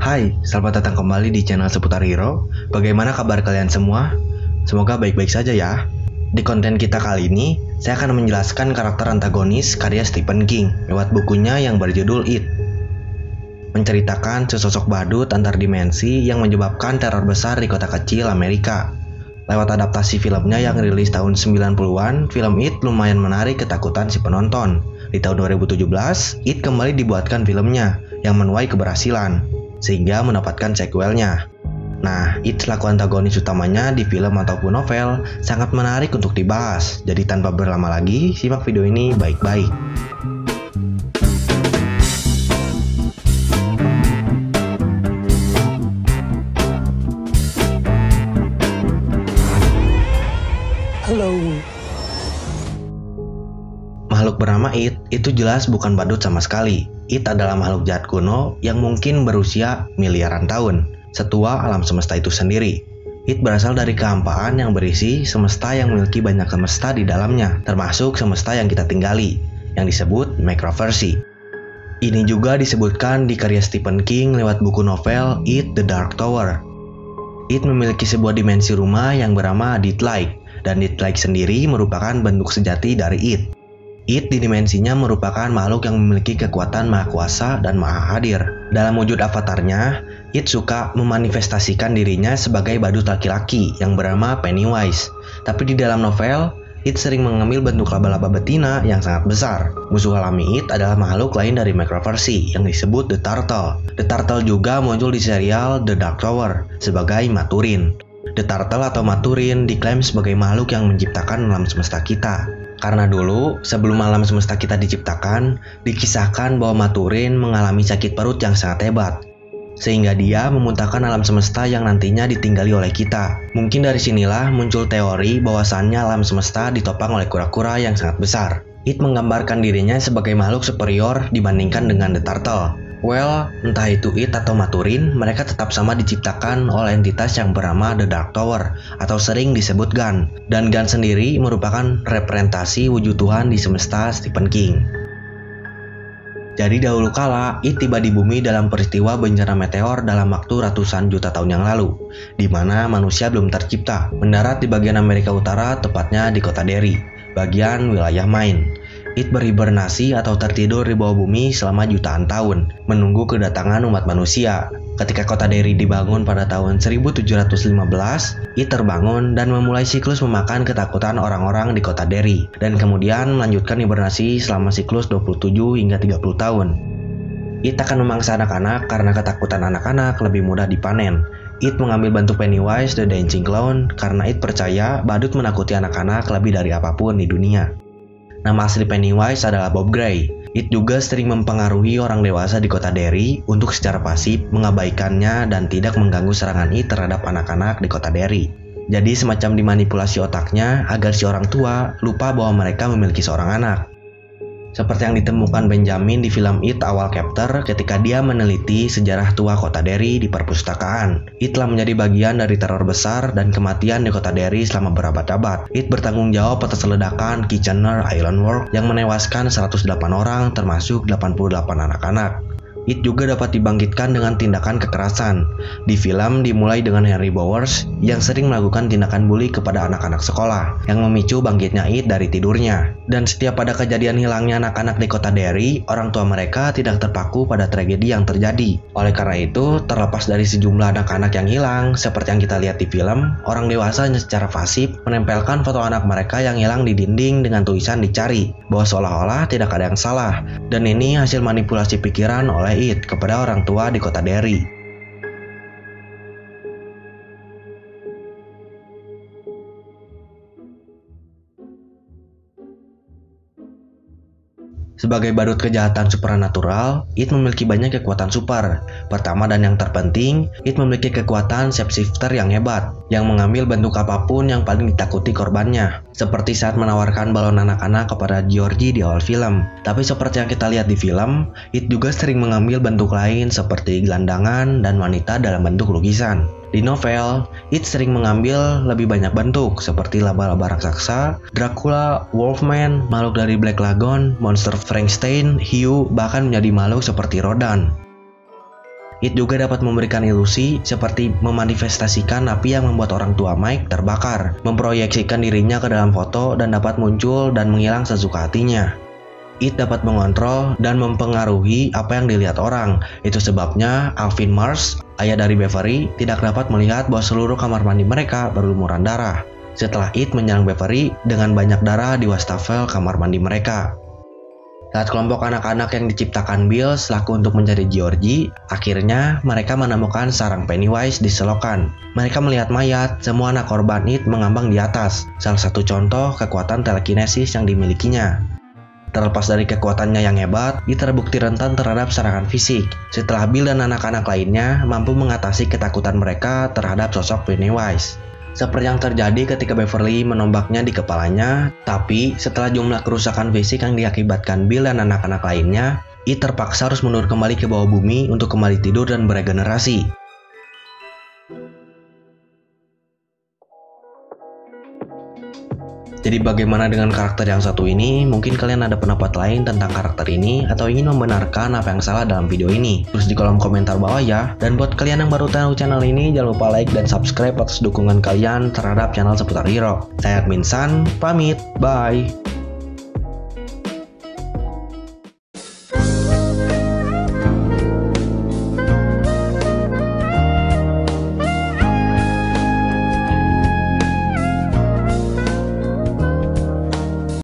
Hai, selamat datang kembali di channel Seputar Hero. Bagaimana kabar kalian semua? Semoga baik-baik saja ya. Di konten kita kali ini, saya akan menjelaskan karakter antagonis karya Stephen King lewat bukunya yang berjudul It. Menceritakan sesosok badut antar dimensi yang menyebabkan teror besar di kota kecil Amerika. Lewat adaptasi filmnya yang rilis tahun 90-an, film It lumayan menarik ketakutan si penonton. Di tahun 2017, It kembali dibuatkan filmnya yang menuai keberhasilan, sehingga mendapatkan sequelnya. Nah, It selaku antagonis utamanya di film ataupun novel sangat menarik untuk dibahas. Jadi tanpa berlama lagi, simak video ini baik-baik. Halo. Makhluk bernama It itu jelas bukan badut sama sekali. It adalah makhluk jahat kuno yang mungkin berusia miliaran tahun, setua alam semesta itu sendiri. It berasal dari kehampaan yang berisi semesta yang memiliki banyak semesta di dalamnya, termasuk semesta yang kita tinggali, yang disebut Macroverse. Ini juga disebutkan di karya Stephen King lewat buku novel It the Dark Tower. It memiliki sebuah dimensi rumah yang bernama Deathlike, dan Deathlike sendiri merupakan bentuk sejati dari It. It di dimensinya merupakan makhluk yang memiliki kekuatan maha kuasa dan maha hadir. Dalam wujud avatarnya, It suka memanifestasikan dirinya sebagai badut laki-laki yang bernama Pennywise. Tapi di dalam novel, It sering mengambil bentuk laba-laba betina yang sangat besar. Musuh alami It adalah makhluk lain dari Macroverse yang disebut The Turtle. The Turtle juga muncul di serial The Dark Tower sebagai Maturin. The Turtle atau Maturin diklaim sebagai makhluk yang menciptakan alam semesta kita. Karena dulu, sebelum alam semesta kita diciptakan, dikisahkan bahwa Maturin mengalami sakit perut yang sangat hebat, sehingga dia memuntahkan alam semesta yang nantinya ditinggali oleh kita. Mungkin dari sinilah muncul teori bahwasannya alam semesta ditopang oleh kura-kura yang sangat besar. It menggambarkan dirinya sebagai makhluk superior dibandingkan dengan The Turtle. Well, entah itu It atau Maturin, mereka tetap sama diciptakan oleh entitas yang bernama The Dark Tower, atau sering disebut Gun. Dan Gun sendiri merupakan representasi wujud Tuhan di semesta Stephen King. Jadi dahulu kala, It tiba di bumi dalam peristiwa bencana meteor dalam waktu ratusan juta tahun yang lalu, di mana manusia belum tercipta, mendarat di bagian Amerika Utara, tepatnya di kota Derry, bagian wilayah Maine. It berhibernasi atau tertidur di bawah bumi selama jutaan tahun, menunggu kedatangan umat manusia. Ketika kota Derry dibangun pada tahun 1715, It terbangun dan memulai siklus memakan ketakutan orang-orang di kota Derry, dan kemudian melanjutkan hibernasi selama siklus 27 hingga 30 tahun. It akan memangsa anak-anak karena ketakutan anak-anak lebih mudah dipanen. It mengambil bentuk Pennywise the Dancing Clown karena It percaya badut menakuti anak-anak lebih dari apapun di dunia. Nama asli Pennywise adalah Bob Gray. It juga sering mempengaruhi orang dewasa di kota Derry untuk secara pasif mengabaikannya dan tidak mengganggu serangan It terhadap anak-anak di kota Derry. Jadi semacam dimanipulasi otaknya agar si orang tua lupa bahwa mereka memiliki seorang anak. Seperti yang ditemukan Benjamin di film It awal chapter ketika dia meneliti sejarah tua kota Derry di perpustakaan. It telah menjadi bagian dari teror besar dan kematian di kota Derry selama berabad-abad. It bertanggung jawab atas ledakan Kitchener Island Works yang menewaskan 108 orang termasuk 88 anak-anak. It juga dapat dibangkitkan dengan tindakan kekerasan. Di film dimulai dengan Henry Bowers yang sering melakukan tindakan bully kepada anak-anak sekolah yang memicu bangkitnya It dari tidurnya. Dan setiap ada kejadian hilangnya anak-anak di kota Derry, orang tua mereka tidak terpaku pada tragedi yang terjadi. Oleh karena itu, terlepas dari sejumlah anak-anak yang hilang, seperti yang kita lihat di film, orang dewasa secara pasif menempelkan foto anak mereka yang hilang di dinding dengan tulisan dicari, bahwa seolah-olah tidak ada yang salah. Dan ini hasil manipulasi pikiran oleh It kepada orang tua di kota Derry. Sebagai badut kejahatan supranatural, It memiliki banyak kekuatan super. Pertama dan yang terpenting, It memiliki kekuatan shapeshifter yang hebat, yang mengambil bentuk apapun yang paling ditakuti korbannya. Seperti saat menawarkan balon anak-anak kepada Georgie di awal film. Tapi seperti yang kita lihat di film, It juga sering mengambil bentuk lain seperti gelandangan dan wanita dalam bentuk lukisan. Di novel, It sering mengambil lebih banyak bentuk seperti laba-laba raksasa, Dracula, Wolfman, makhluk dari Black Lagoon, monster Frankenstein, hiu, bahkan menjadi makhluk seperti Rodan. It juga dapat memberikan ilusi seperti memanifestasikan api yang membuat orang tua Mike terbakar, memproyeksikan dirinya ke dalam foto dan dapat muncul dan menghilang sesuka hatinya. It dapat mengontrol dan mempengaruhi apa yang dilihat orang. Itu sebabnya Alvin Mars, ayah dari Beverly, tidak dapat melihat bahwa seluruh kamar mandi mereka berlumuran darah. Setelah It menyerang Beverly dengan banyak darah di wastafel kamar mandi mereka. Saat kelompok anak-anak yang diciptakan Bill selaku untuk mencari Georgie, akhirnya mereka menemukan sarang Pennywise di selokan. Mereka melihat mayat, semua anak korban It mengambang di atas, salah satu contoh kekuatan telekinesis yang dimilikinya. Terlepas dari kekuatannya yang hebat, It terbukti rentan terhadap serangan fisik. Setelah Bill dan anak-anak lainnya mampu mengatasi ketakutan mereka terhadap sosok Pennywise. Seperti yang terjadi ketika Beverly menombaknya di kepalanya, tapi setelah jumlah kerusakan fisik yang diakibatkan Bill dan anak-anak lainnya, It terpaksa harus mundur kembali ke bawah bumi untuk kembali tidur dan beregenerasi. Jadi bagaimana dengan karakter yang satu ini? Mungkin kalian ada pendapat lain tentang karakter ini atau ingin membenarkan apa yang salah dalam video ini? Tulis di kolom komentar bawah ya. Dan buat kalian yang baru tahu channel ini, jangan lupa like dan subscribe atas dukungan kalian terhadap channel seputar hero. Saya Admin San, pamit, bye.